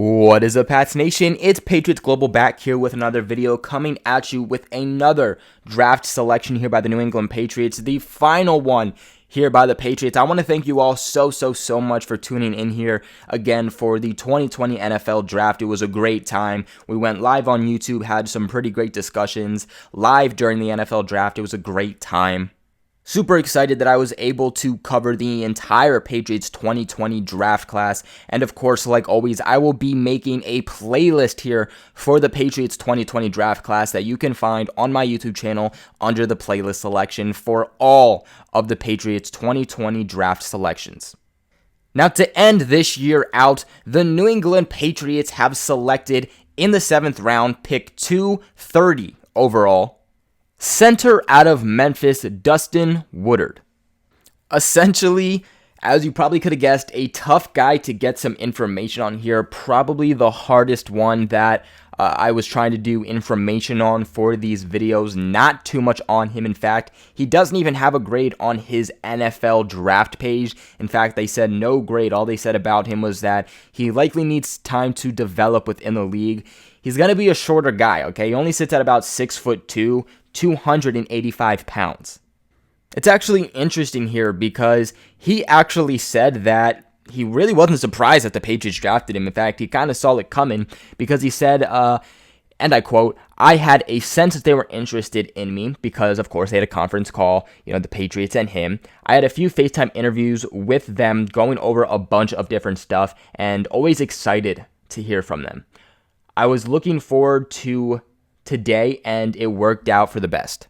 What is up, Pats Nation? It's Patriots Global back here with another video coming at you with another draft selection here by the New England Patriots, the final one here by the Patriots. I want to thank you all so much for tuning in here again for the 2020 NFL Draft. It was a great time. We went live on YouTube, had some pretty great discussions live during the NFL Draft. It was a great time. Super excited that I was able to cover the entire Patriots 2020 draft class. And of course, like always, I will be making a playlist here for the Patriots 2020 draft class that you can find on my YouTube channel under the playlist section for all of the Patriots 2020 draft selections. Now, to end this year out, the New England Patriots have selected in the 7th round, pick 230 overall, center out of Memphis, Dustin Woodard. Essentially, as you probably could have guessed, a tough guy to get some information on here. Probably the hardest one that I was trying to do information on for these videos. Not too much on him. In fact, he doesn't even have a grade on his NFL draft page. In fact, they said no grade. All they said about him was that he likely needs time to develop within the league. He's going to be a shorter guy, okay? He only sits at about 6'2", 285 pounds. It's actually interesting here because he actually said that he really wasn't surprised that the Patriots drafted him. In fact, he kind of saw it coming because he said, and I quote, "I had a sense that they were interested in me because, of course, they had a conference call, the Patriots and him. I had a few FaceTime interviews with them going over a bunch of different stuff and always excited to hear from them. I was looking forward to today, and it worked out for the best."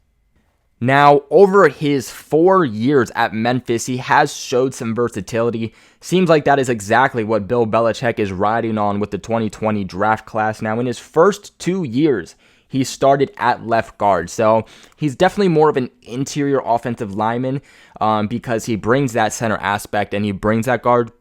Now, over his 4 years at Memphis, he has showed some versatility. Seems like that is exactly what Bill Belichick is riding on with the 2020 draft class. Now, in his first 2 years, he started at left guard. So he's definitely more of an interior offensive lineman because he brings that center aspect and he brings that guard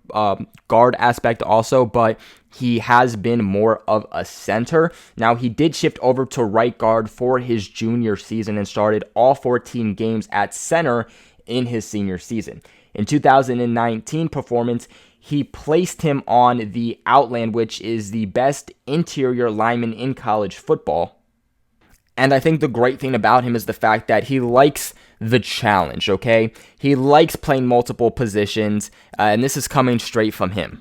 aspect also, but he has been more of a center. Now, he did shift over to right guard for his junior season and started all 14 games at center in his senior season. In 2019 performance, he placed him on the Outland, which is the best interior lineman in college football. And I think the great thing about him is the fact that he likes the challenge, okay? He likes playing multiple positions, and this is coming straight from him.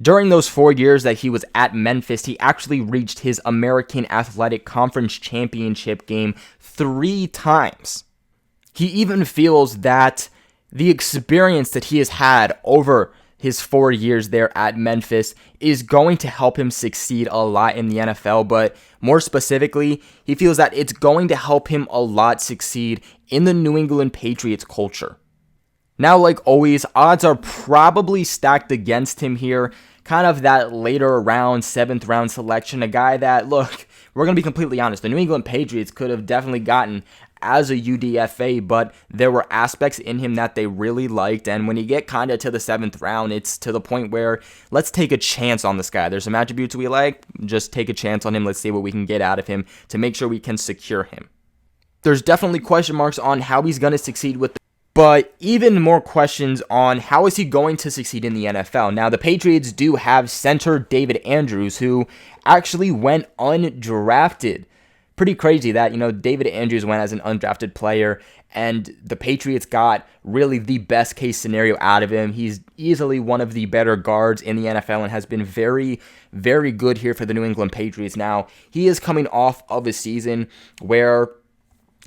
During those 4 years that he was at Memphis, he actually reached his American Athletic Conference Championship game 3 times. He even feels that the experience that he has had over his 4 years there at Memphis is going to help him succeed a lot in the NFL, but more specifically, he feels that it's going to help him a lot succeed in the New England Patriots culture. Now, like always, odds are probably stacked against him here. Kind of that later round, 7th round selection, a guy that, look, we're going to be completely honest, the New England Patriots could have definitely gotten as a UDFA, but there were aspects in him that they really liked, and when you get kind of to the 7th round, it's to the point where let's take a chance on this guy. There's some attributes we like, just take a chance on him. Let's see what we can get out of him to make sure we can secure him. There's definitely question marks on how he's going to succeed with but even more questions on how is he going to succeed in the NFL. Now, the Patriots do have center David Andrews, who actually went undrafted. Pretty crazy that, David Andrews went as an undrafted player, and the Patriots got really the best case scenario out of him. He's easily one of the better guards in the NFL and has been very, very good here for the New England Patriots. Now, he is coming off of a season where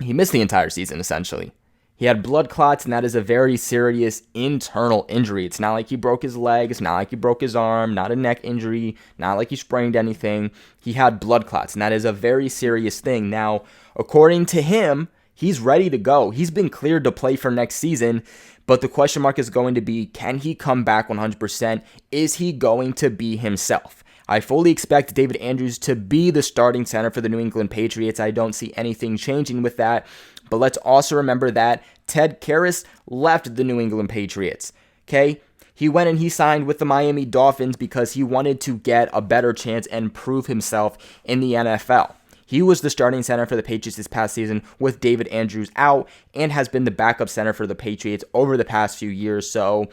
he missed the entire season, essentially. He had blood clots, and that is a very serious internal injury. It's not like he broke his leg. It's not like he broke his arm. Not a neck injury. Not like he sprained anything. He had blood clots, and that is a very serious thing. Now, according to him, he's ready to go. He's been cleared to play for next season, but the question mark is going to be, can he come back 100%? Is he going to be himself? I fully expect David Andrews to be the starting center for the New England Patriots. I don't see anything changing with that. But let's also remember that Ted Karras left the New England Patriots. Okay? He went and he signed with the Miami Dolphins because he wanted to get a better chance and prove himself in the NFL. He was the starting center for the Patriots this past season with David Andrews out and has been the backup center for the Patriots over the past few years. So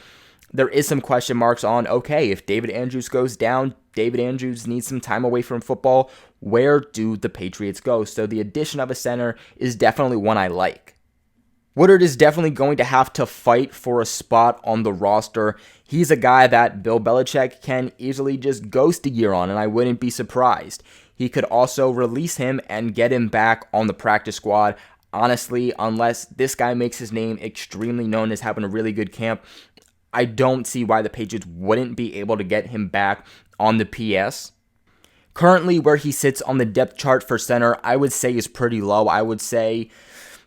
there is some question marks on, okay, if David Andrews goes down, David Andrews needs some time away from football, where do the Patriots go? So the addition of a center is definitely one I like. Woodard is definitely going to have to fight for a spot on the roster. He's a guy that Bill Belichick can easily just ghost a year on, and I wouldn't be surprised. He could also release him and get him back on the practice squad. Honestly, unless this guy makes his name extremely known as having a really good camp, I don't see why the Patriots wouldn't be able to get him back on the PS. Currently, where he sits on the depth chart for center, I would say is pretty low. I would say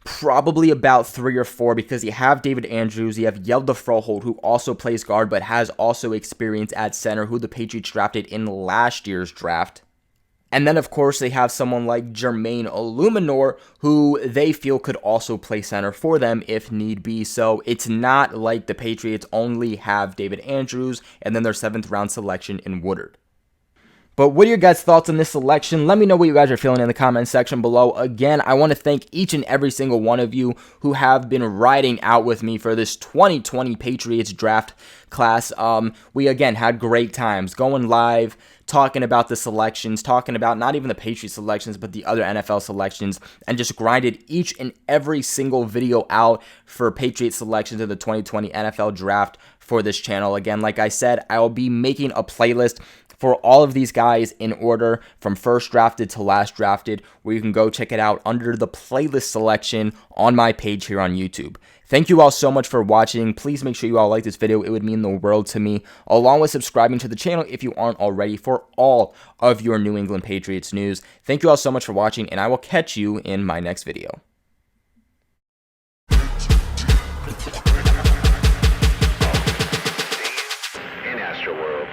probably about 3 or 4, because you have David Andrews, you have Yelda Froholt, who also plays guard but has also experience at center, who the Patriots drafted in last year's draft. And then, of course, they have someone like Jermaine Illuminor, who they feel could also play center for them if need be. So it's not like the Patriots only have David Andrews and then their 7th round selection in Woodard. But what are your guys' thoughts on this selection? Let me know what you guys are feeling in the comment section below. Again, I want to thank each and every single one of you who have been riding out with me for this 2020 Patriots draft class. We, again, had great times going live, talking about the selections, talking about not even the Patriots selections, but the other NFL selections, and just grinded each and every single video out for Patriots selections of the 2020 NFL draft for this channel. Again, like I said, I will be making a playlist for all of these guys in order from first drafted to last drafted, where you can go check it out under the playlist selection on my page here on YouTube. Thank you all so much for watching. Please make sure you all like this video. It would mean the world to me, along with subscribing to the channel if you aren't already for all of your New England Patriots news. Thank you all so much for watching, and I will catch you in my next video. In Astro World.